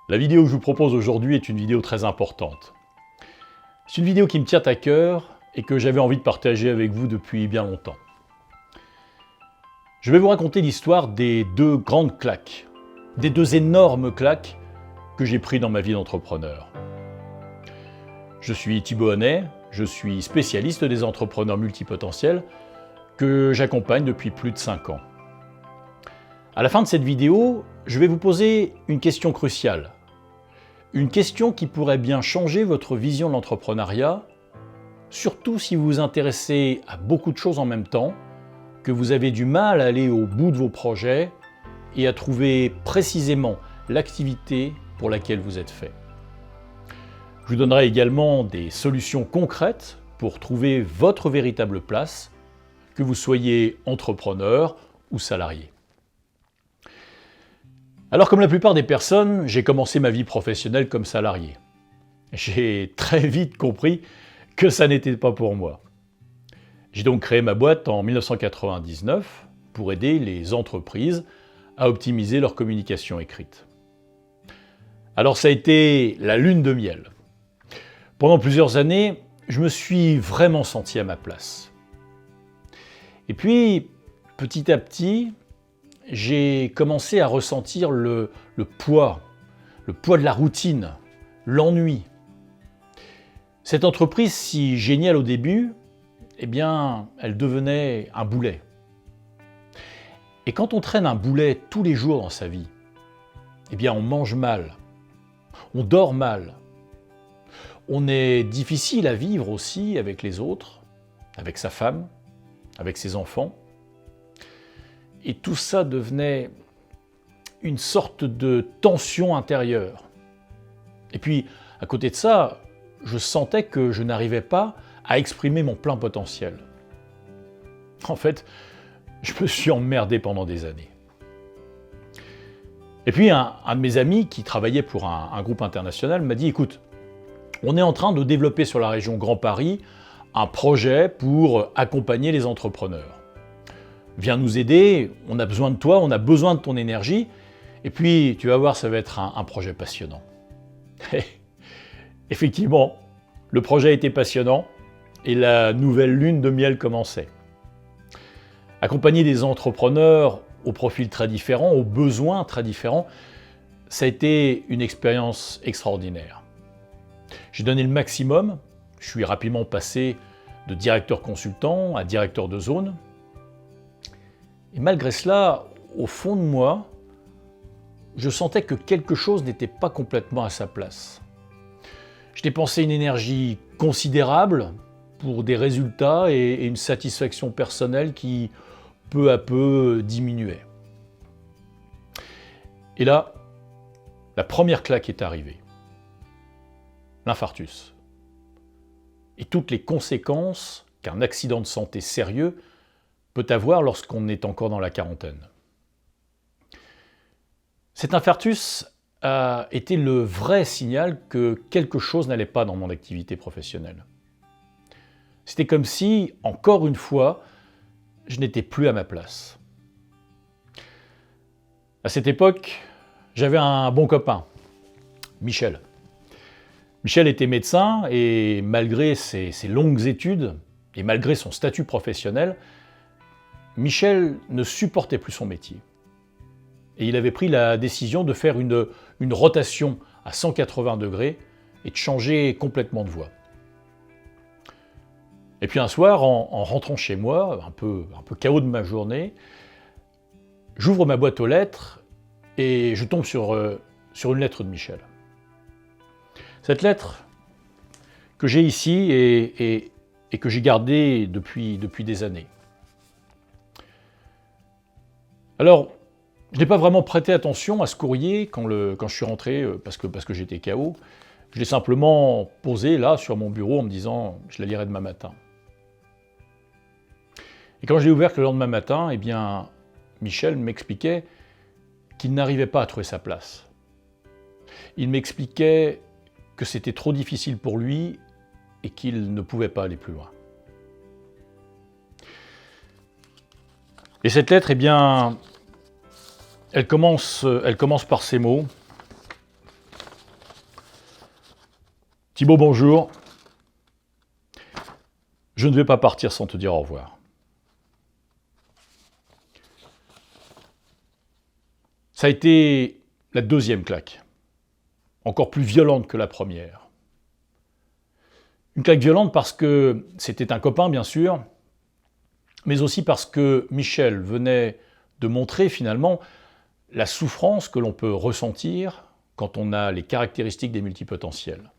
La vidéo que je vous propose aujourd'hui est une vidéo très importante. C'est une vidéo qui me tient à cœur et que j'avais envie de partager avec vous depuis bien longtemps. Je vais vous raconter l'histoire des deux grandes claques, des deux énormes claques que j'ai prises dans ma vie d'entrepreneur. Je suis Thibaut Honnet, je suis spécialiste des entrepreneurs multipotentiels que j'accompagne depuis plus de 5 ans. À la fin de cette vidéo, je vais vous poser une question cruciale. Une question qui pourrait bien changer votre vision de l'entrepreneuriat, surtout si vous vous intéressez à beaucoup de choses en même temps, que vous avez du mal à aller au bout de vos projets et à trouver précisément l'activité pour laquelle vous êtes fait. Je vous donnerai également des solutions concrètes pour trouver votre véritable place, que vous soyez entrepreneur ou salarié. Alors comme la plupart des personnes, j'ai commencé ma vie professionnelle comme salarié. J'ai très vite compris que ça n'était pas pour moi. J'ai donc créé ma boîte en 1999 pour aider les entreprises à optimiser leur communication écrite. Alors ça a été la lune de miel. Pendant plusieurs années, je me suis vraiment senti à ma place. Et puis, petit à petit, j'ai commencé à ressentir le poids de la routine, l'ennui. Cette entreprise, si géniale au début, eh bien, elle devenait un boulet. Et quand on traîne un boulet tous les jours dans sa vie, eh bien, on mange mal, on dort mal, on est difficile à vivre aussi avec les autres, avec sa femme, avec ses enfants. Et tout ça devenait une sorte de tension intérieure. Et puis, à côté de ça, je sentais que je n'arrivais pas à exprimer mon plein potentiel. En fait, je me suis emmerdé pendant des années. Et puis, un de mes amis qui travaillait pour un groupe international m'a dit « Écoute, on est en train de développer sur la région Grand Paris un projet pour accompagner les entrepreneurs. Viens nous aider, on a besoin de toi, on a besoin de ton énergie, et puis tu vas voir, ça va être un projet passionnant. » Effectivement, le projet était passionnant et la nouvelle lune de miel commençait. Accompagner des entrepreneurs aux profils très différents, aux besoins très différents, ça a été une expérience extraordinaire. J'ai donné le maximum, je suis rapidement passé de directeur consultant à directeur de zone. Et malgré cela, au fond de moi, je sentais que quelque chose n'était pas complètement à sa place. Je dépensais une énergie considérable pour des résultats et une satisfaction personnelle qui, peu à peu, diminuait. Et là, la première claque est arrivée. L'infarctus. Et toutes les conséquences qu'un accident de santé sérieux peut avoir lorsqu'on est encore dans la quarantaine. Cet infarctus a été le vrai signal que quelque chose n'allait pas dans mon activité professionnelle. C'était comme si, encore une fois, je n'étais plus à ma place. À cette époque, j'avais un bon copain, Michel. Michel était médecin et malgré ses longues études et malgré son statut professionnel, Michel ne supportait plus son métier. Et il avait pris la décision de faire une rotation à 180 degrés et de changer complètement de voie. Et puis un soir, en rentrant chez moi, un peu KO de ma journée, j'ouvre ma boîte aux lettres et je tombe sur une lettre de Michel. Cette lettre que j'ai ici et que j'ai gardée depuis des années. Alors, je n'ai pas vraiment prêté attention à ce courrier quand je suis rentré, parce que j'étais KO. Je l'ai simplement posé là, sur mon bureau, en me disant « je la lirai demain matin ». Et quand je l'ai ouverte le lendemain matin, eh bien, Michel m'expliquait qu'il n'arrivait pas à trouver sa place. Il m'expliquait que c'était trop difficile pour lui et qu'il ne pouvait pas aller plus loin. Et cette lettre, eh bien, elle commence par ces mots. Thibaut, bonjour. Je ne vais pas partir sans te dire au revoir. Ça a été la deuxième claque, encore plus violente que la première. Une claque violente parce que c'était un copain, bien sûr, mais aussi parce que Michel venait de montrer finalement la souffrance que l'on peut ressentir quand on a les caractéristiques des multipotentiels.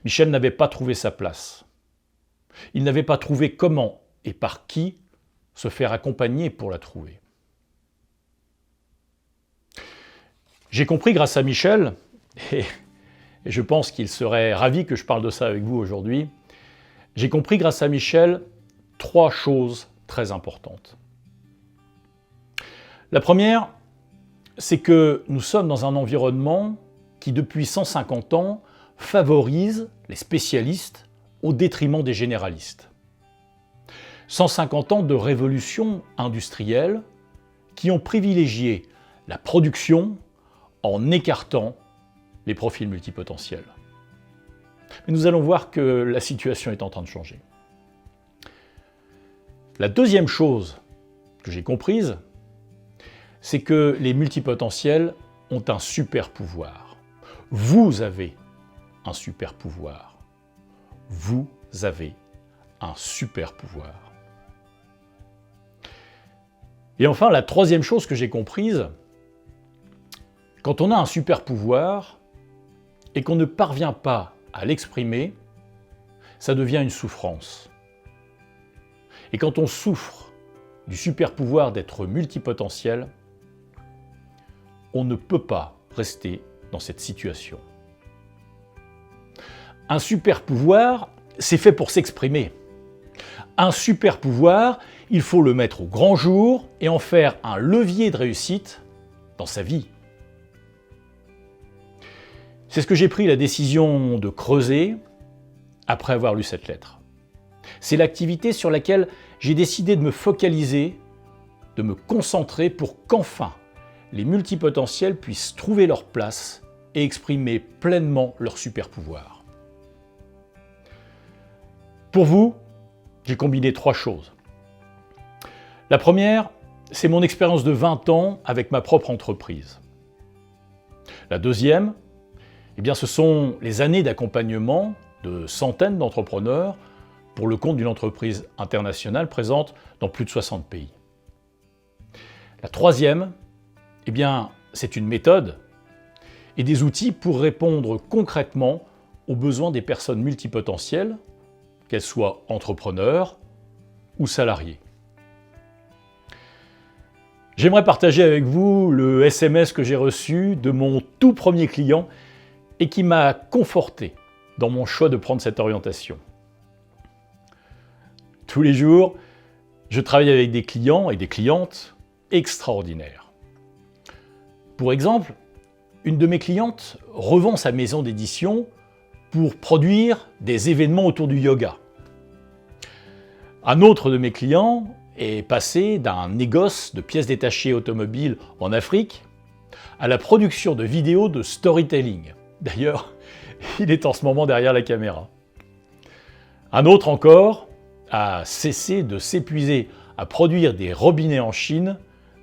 Michel n'avait pas trouvé sa place. Il n'avait pas trouvé comment et par qui se faire accompagner pour la trouver. J'ai compris grâce à Michel, et je pense qu'il serait ravi que je parle de ça avec vous aujourd'hui, j'ai compris grâce à Michel 3 choses très importantes. La première, c'est que nous sommes dans un environnement qui, depuis 150 ans, favorise les spécialistes au détriment des généralistes. 150 ans de révolution industrielle qui ont privilégié la production en écartant les profils multipotentiels. Mais nous allons voir que la situation est en train de changer. La deuxième chose que j'ai comprise, c'est que les multipotentiels ont un super pouvoir. Vous avez un super pouvoir. Vous avez un super pouvoir. Et enfin, la troisième chose que j'ai comprise, quand on a un super pouvoir et qu'on ne parvient pas à l'exprimer, ça devient une souffrance. Et quand on souffre du super pouvoir d'être multipotentiel, on ne peut pas rester dans cette situation. Un super pouvoir, c'est fait pour s'exprimer. Un super pouvoir, il faut le mettre au grand jour et en faire un levier de réussite dans sa vie. C'est ce que j'ai pris la décision de creuser après avoir lu cette lettre. C'est l'activité sur laquelle j'ai décidé de me focaliser, de me concentrer pour qu'enfin les multipotentiels puissent trouver leur place et exprimer pleinement leur super pouvoir. Pour vous, j'ai combiné 3 choses. La première, c'est mon expérience de 20 ans avec ma propre entreprise. La deuxième, eh bien, ce sont les années d'accompagnement de centaines d'entrepreneurs pour le compte d'une entreprise internationale présente dans plus de 60 pays. La troisième, eh bien, c'est une méthode et des outils pour répondre concrètement aux besoins des personnes multipotentielles, qu'elles soient entrepreneurs ou salariés. J'aimerais partager avec vous le SMS que j'ai reçu de mon tout premier client et qui m'a conforté dans mon choix de prendre cette orientation. Tous les jours, je travaille avec des clients et des clientes extraordinaires. Pour exemple, une de mes clientes revend sa maison d'édition pour produire des événements autour du yoga. Un autre de mes clients est passé d'un négoce de pièces détachées automobiles en Afrique à la production de vidéos de storytelling. D'ailleurs, il est en ce moment derrière la caméra. Un autre encore a cessé de s'épuiser à produire des robinets en Chine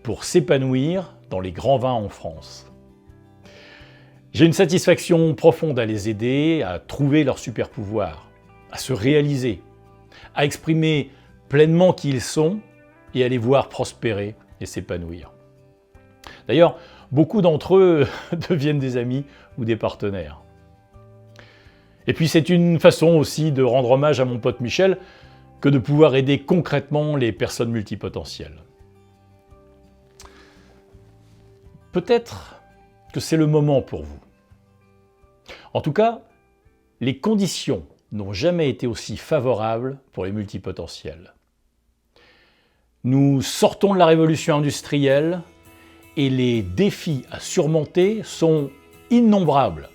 pour s'épanouir dans les grands vins en France. J'ai une satisfaction profonde à les aider à trouver leur super pouvoir, à se réaliser, à exprimer pleinement qui ils sont et à les voir prospérer et s'épanouir. D'ailleurs, beaucoup d'entre eux deviennent des amis ou des partenaires. Et puis c'est une façon aussi de rendre hommage à mon pote Michel que de pouvoir aider concrètement les personnes multipotentielles. Peut-être que c'est le moment pour vous. En tout cas, les conditions n'ont jamais été aussi favorables pour les multipotentiels. Nous sortons de la révolution industrielle et les défis à surmonter sont innombrables.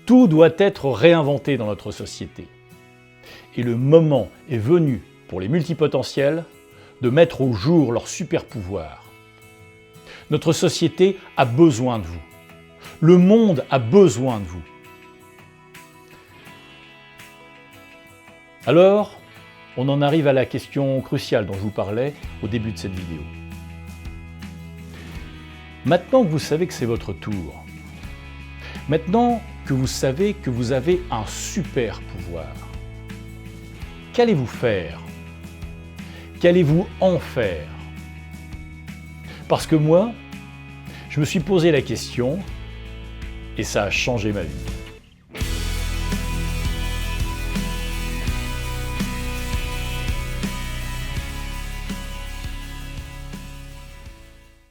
Tout doit être réinventé dans notre société. Et le moment est venu pour les multipotentiels de mettre au jour leur super pouvoir. Notre société a besoin de vous. Le monde a besoin de vous. Alors, on en arrive à la question cruciale dont je vous parlais au début de cette vidéo. Maintenant que vous savez que c'est votre tour, maintenant que vous savez que vous avez un super pouvoir, qu'allez-vous faire? Qu'allez-vous en faire? Parce que moi, je me suis posé la question et ça a changé ma vie.